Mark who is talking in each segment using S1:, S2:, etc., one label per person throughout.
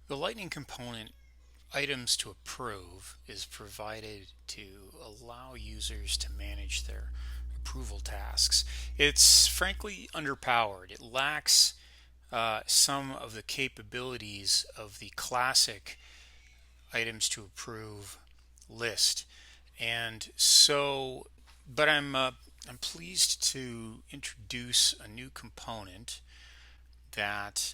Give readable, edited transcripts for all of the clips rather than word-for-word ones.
S1: The Lightning component items to approve is provided to allow users to manage their approval tasks. It's frankly underpowered. It lacks some of the capabilities of the classic items to approve list. And so, but I'm pleased to introduce a new component that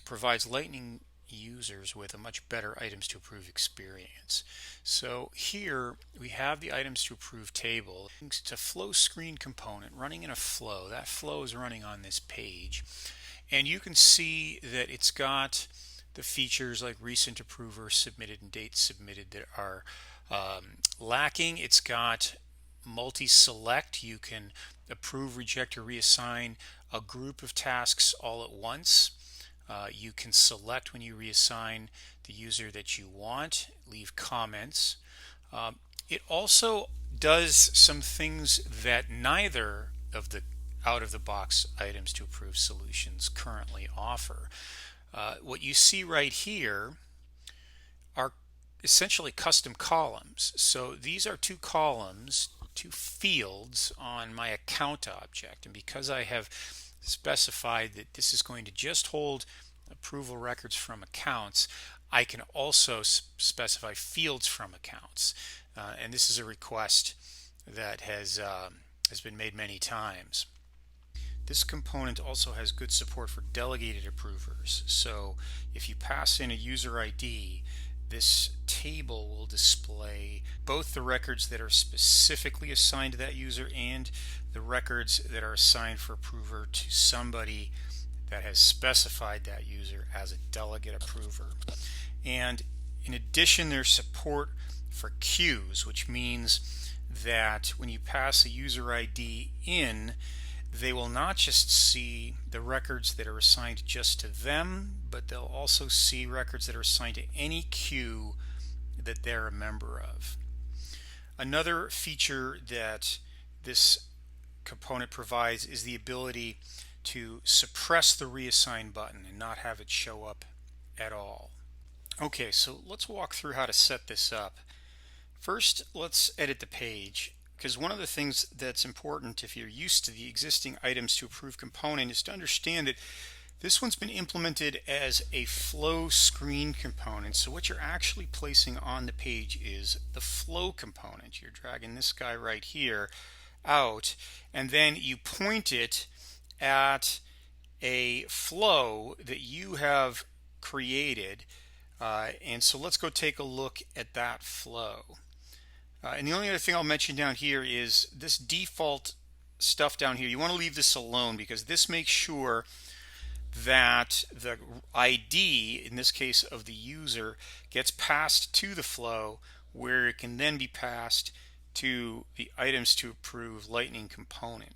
S1: provides Lightning users with a much better items to approve experience. So here we have the items to approve table. It's a flow screen component running in a flow. That flow is running on this page. And you can see that it's got the features like recent approver, submitted, and date submitted that are lacking. It's got multi-select. You can approve, reject, or reassign a group of tasks all at once. You can select when you reassign the user that you want, leave comments. It also does some things that neither of the out-of-the-box items to approve solutions currently offer. What you see right here are essentially custom columns. So these are two columns, two fields on my account object. And because I have specified that this is going to just hold approval records from accounts, I can also specify fields from accounts. And this is a request that has been made many times. This component also has good support for delegated approvers. So if you pass in a user ID, this table will display both the records that are specifically assigned to that user and the records that are assigned for approver to somebody that has specified that user as a delegate approver. And in addition, there's support for queues, which means that when you pass a user ID in, they will not just see the records that are assigned just to them, but they'll also see records that are assigned to any queue that they're a member of. Another feature that this component provides is the ability to suppress the reassign button and not have it show up at all. Okay, so let's walk through how to set this up. First, let's edit the page, because one of the things that's important if you're used to the existing items to approve component is to understand that this one's been implemented as a flow screen component. So what you're actually placing on the page is the flow component. You're dragging this guy right here out, and then you point it at a flow that you have created. And so let's go take a look at that flow. And the only other thing I'll mention down here is this default stuff down here. You want to leave this alone because this makes sure that the ID, in this case of the user, gets passed to the flow where it can then be passed to the items to approve Lightning component.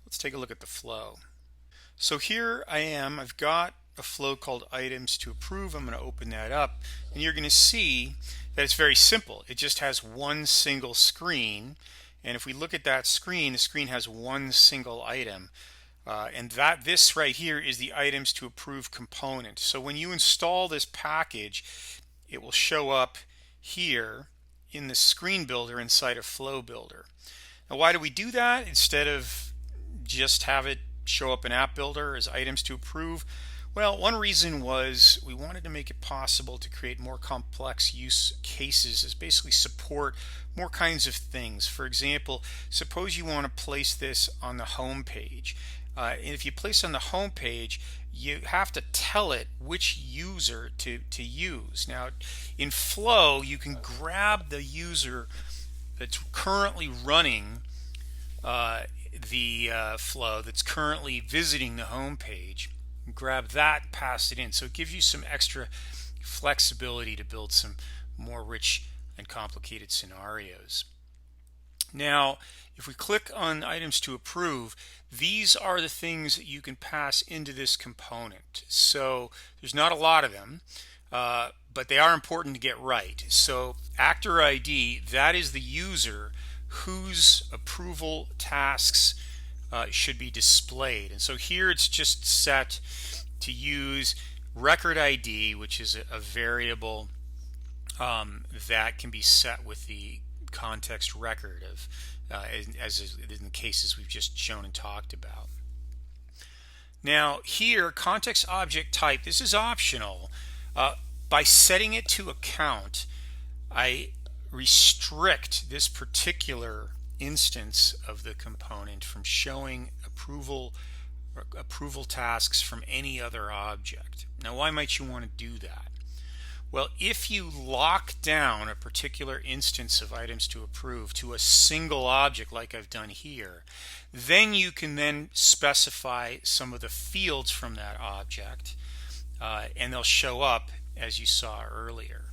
S1: Let's take a look at the flow. So here I am. I've got a flow called items to approve. I'm going to open that up, and you're going to see that it's very simple. It just has one single screen, and if we look at that screen, the screen has one single item, and this right here is the items to approve component. So when you install this package, it will show up here in the screen builder inside of Flow Builder. Now, why do we do that instead of just have it show up in App Builder as items to approve? Well, one reason was we wanted to make it possible to create more complex use cases, as basically support more kinds of things. For example, suppose you want to place this on the home page. And if you place on the home page, you have to tell it which user to use. Now, in Flow, you can grab the user that's currently running the flow, that's currently visiting the home page, grab that, pass it in. So it gives you some extra flexibility to build some more rich and complicated scenarios. Now, if we click on items to approve, these are the things that you can pass into this component. So there's not a lot of them, but they are important to get right. So actor ID, that is the user whose approval tasks should be displayed. And so here it's just set to use record ID, which is a variable that can be set with the context record of as in the cases we've just shown and talked about. Now here, context object type, this is optional. By setting it to account, I restrict this particular instance of the component from showing approval tasks from any other object. Now, why might you want to do that? Well, if you lock down a particular instance of ItemsToApprove to a single object like I've done here, then you can then specify some of the fields from that object and they'll show up as you saw earlier.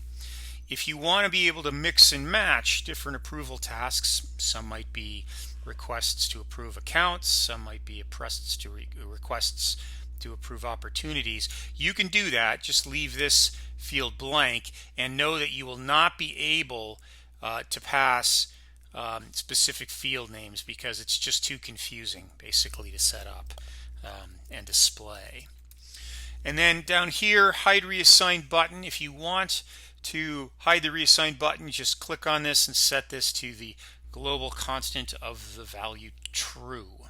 S1: If you want to be able to mix and match different approval tasks, some might be requests to approve accounts, some might be requests to approve opportunities, you can do that. Just leave this field blank and know that you will not be able to pass specific field names because it's just too confusing basically to set up and display. And then down here, hide reassigned button. If you want to hide the reassigned button, just click on this and set this to the global constant of the value true.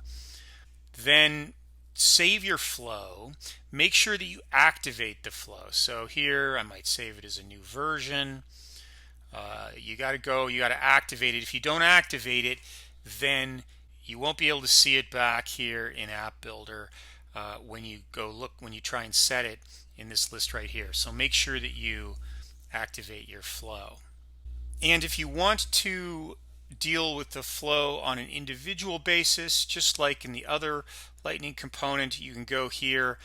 S1: Then save your flow. Make sure that you activate the flow. So here I might save it as a new version. You got to activate it. If you don't activate it, then you won't be able to see it back here in App Builder when you try and set it in this list right here. So make sure that you activate your flow. And if you want to deal with the flow on an individual basis, just like in the other Lightning component, you can go here.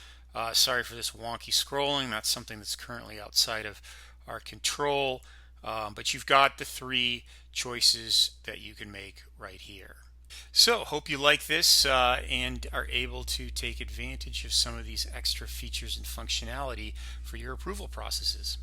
S1: Sorry for this wonky scrolling. That's something that's currently outside of our control. But you've got the three choices that you can make right here. So hope you like this and are able to take advantage of some of these extra features and functionality for your approval processes.